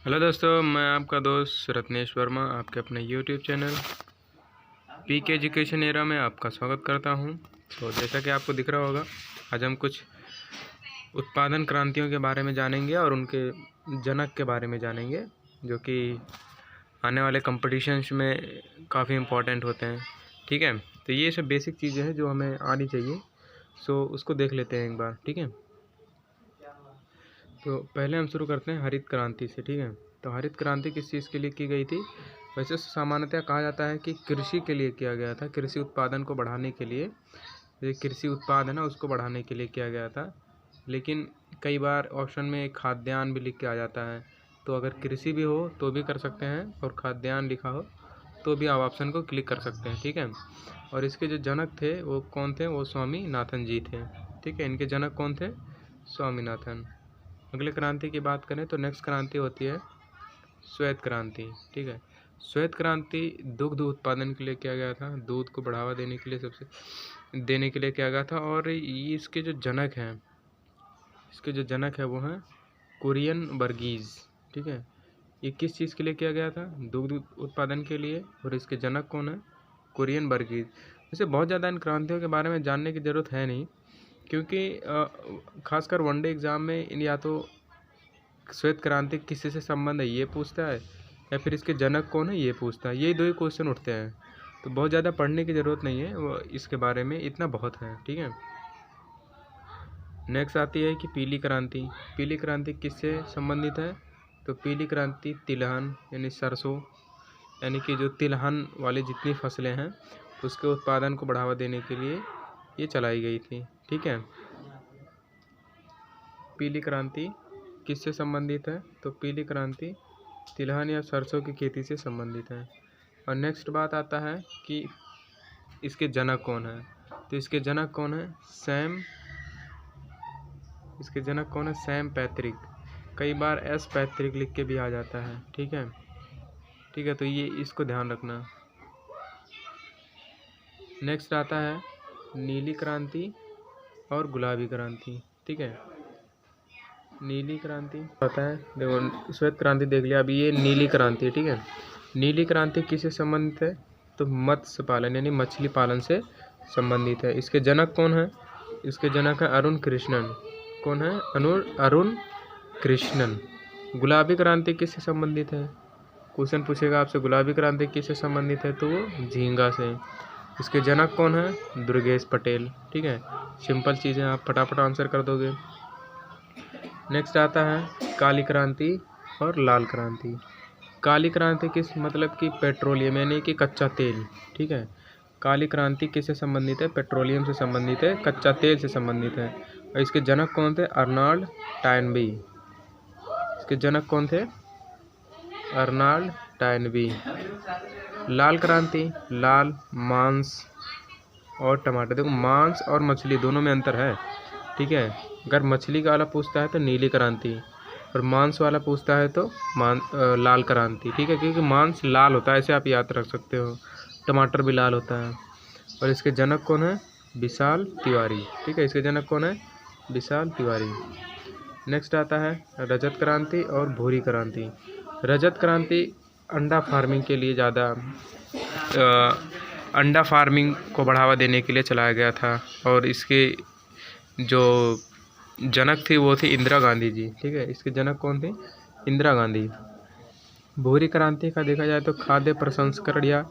Hello दोस्तों, मैं आपका दोस्त रत्नेश वर्मा आपके अपने YouTube channel PK education era में आपका स्वागत करता हूं। तो जैसा कि आपको दिख रहा होगा, आज हम कुछ उत्पादन क्रांतियों के बारे में जानेंगे और उनके जनक के बारे में जानेंगे, जो कि आने वाले कंपटीशंस में काफ़ी इम्पोर्टेंट होते हैं। ठीक है, तो ये सब बेसिक चीज़ें हैं जो हमें आनी चाहिए। सो उसको देख लेते हैं एक बार। ठीक है, तो पहले हम शुरू करते हैं हरित क्रांति से। ठीक है, तो हरित क्रांति किस चीज़ के लिए की गई थी? वैसे सामान्यतः कहा जाता है कि कृषि के लिए किया गया था, कृषि उत्पादन को बढ़ाने के लिए। ये कृषि उत्पाद है ना, उसको बढ़ाने के लिए किया गया था। लेकिन कई बार ऑप्शन में खाद्यान्न भी लिख के आ जाता है, तो अगर कृषि भी हो तो भी कर सकते हैं, और खाद्यान्न लिखा हो तो भी आप ऑप्शन को क्लिक कर सकते हैं। ठीक है, और इसके जो जनक थे वो कौन थे? वो स्वामीनाथन जी थे। ठीक है, इनके जनक कौन थे? स्वामीनाथन। अगले क्रांति की बात करें तो नेक्स्ट क्रांति होती है श्वेत क्रांति। ठीक है, श्वेत क्रांति दुग्ध उत्पादन के लिए किया गया था, दूध को बढ़ावा देने के लिए किया गया था। और इसके जो जनक हैं वो हैं कुरियन वर्गीज। ठीक है, ये किस चीज़ के लिए किया गया था? दुग्ध उत्पादन के लिए। और इसके जनक कौन है? कुरियन वर्गीज। वैसे बहुत ज़्यादा इन क्रांतियों के बारे में जानने की ज़रूरत है नहीं, क्योंकि खासकर वनडे एग्ज़ाम में या तो श्वेत क्रांति किसी से संबंध है ये पूछता है, या फिर इसके जनक कौन है ये पूछता है। यही दो ही क्वेश्चन उठते हैं, तो बहुत ज़्यादा पढ़ने की ज़रूरत नहीं है, वो इसके बारे में इतना बहुत है। ठीक है, नेक्स्ट आती है कि पीली क्रांति। पीली क्रांति किससे संबंधित है? तो पीली क्रांति तिलहन यानी सरसों, यानी कि जो तिलहन वाली जितनी फसलें हैं उसके उत्पादन को बढ़ावा देने के लिए ये चलाई गई थी। ठीक है, पीली क्रांति किससे संबंधित है? तो पीली क्रांति तिलहन या सरसों की खेती से संबंधित है। और नेक्स्ट बात आता है कि इसके जनक कौन है? तो इसके जनक कौन है? सैम पैत्रिक। कई बार एस पैत्रिक लिख के भी आ जाता है। ठीक है, तो ये इसको ध्यान रखना। नेक्स्ट आता है नीली क्रांति और गुलाबी क्रांति। ठीक है, नीली क्रांति पता है, देखो श्वेत क्रांति देख लिया, अभी ये नीली क्रांति है। ठीक है, नीली क्रांति किससे संबंधित है? तो मत्स्य पालन यानी मछली पालन से संबंधित है। इसके जनक कौन है? इसके जनक है अरुण कृष्णन। कौन है? अरुण कृष्णन। गुलाबी क्रांति किससे संबंधित है? क्वेश्चन पूछेगा आपसे, गुलाबी क्रांति किससे संबंधित है? तो वो झींगा से। इसके जनक कौन है? दुर्गेश पटेल। ठीक है, सिंपल चीज़ें, आप फटाफट आंसर कर दोगे। नेक्स्ट आता है काली क्रांति और लाल क्रांति। काली क्रांति किस मतलब कि पेट्रोलियम यानी कि कच्चा तेल। ठीक है, काली क्रांति किससे संबंधित है? पेट्रोलियम से संबंधित है, कच्चा तेल से संबंधित है। और इसके जनक कौन थे? अर्नाल्ड टायनबी। इसके जनक कौन थे? अर्नाल्ड टायनबी। लाल क्रांति, लाल मांस और टमाटर। देखो मांस और मछली दोनों में अंतर है। ठीक है, अगर मछली का वाला पूछता है तो नीली क्रांति, और मांस वाला पूछता है तो लाल क्रांति। ठीक है, क्योंकि मांस लाल होता है, ऐसे आप याद रख सकते हो। टमाटर भी लाल होता है। और इसके जनक कौन है? विशाल तिवारी। ठीक है, इसके जनक कौन है? विशाल तिवारी। नेक्स्ट आता है रजत क्रांति और भूरी क्रांति। रजत क्रांति अंडा फार्मिंग के लिए ज़्यादा अंडा फार्मिंग को बढ़ावा देने के लिए चलाया गया था, और इसके जो जनक थी वो थी इंदिरा गांधी जी। ठीक है, इसके जनक कौन थे? इंदिरा गांधी। भूरी क्रांति का देखा जाए तो खाद्य प्रसंस्करण या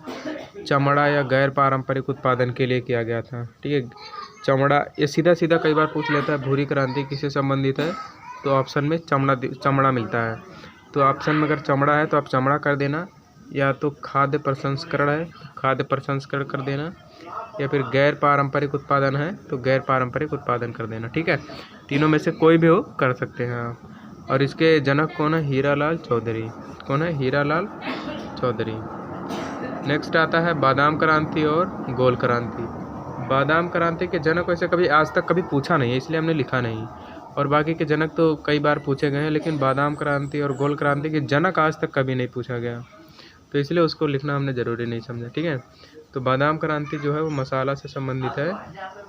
चमड़ा या गैर पारंपरिक उत्पादन के लिए किया गया था। ठीक है, चमड़ा ये सीधा सीधा कई बार पूछ लेता है भूरी क्रांति किससे संबंधित है, तो ऑप्शन में चमड़ा मिलता है। तो ऑप्शन में अगर चमड़ा है तो आप चमड़ा कर देना, या तो खाद्य प्रसंस्करण है खाद्य प्रसंस्करण कर देना, या फिर गैर पारंपरिक उत्पादन है तो गैर पारंपरिक उत्पादन कर देना। ठीक है, तीनों में से कोई भी हो कर सकते हैं आप। और इसके जनक कौन है? हीरालाल चौधरी। कौन है? हीरालाल चौधरी। नेक्स्ट आता है बादाम क्रांति और गोल क्रांति। बादाम क्रांति के जनक वैसे कभी आज तक कभी पूछा नहीं है, इसलिए हमने लिखा नहीं, और बाकी के जनक तो कई बार पूछे गए हैं, लेकिन बादाम क्रांति और गोल क्रांति के जनक आज तक कभी नहीं पूछा गया, तो इसलिए उसको लिखना हमने ज़रूरी नहीं समझा। ठीक है, तो बादाम क्रांति जो है वो मसाला से संबंधित है,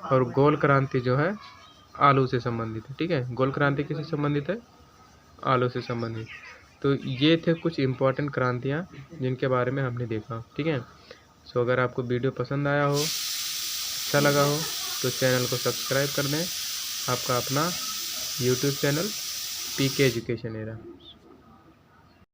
और गोल क्रांति जो है आलू से संबंधित है। ठीक है, गोल क्रांति किससे संबंधित है? आलू से संबंधित। तो ये थे कुछ इम्पोर्टेंट क्रांतियाँ जिनके बारे में हमने देखा, ठीक है। सो अगर आपको वीडियो पसंद आया हो, अच्छा लगा हो, तो चैनल को सब्सक्राइब कर दें। आपका अपना YouTube channel PK education era.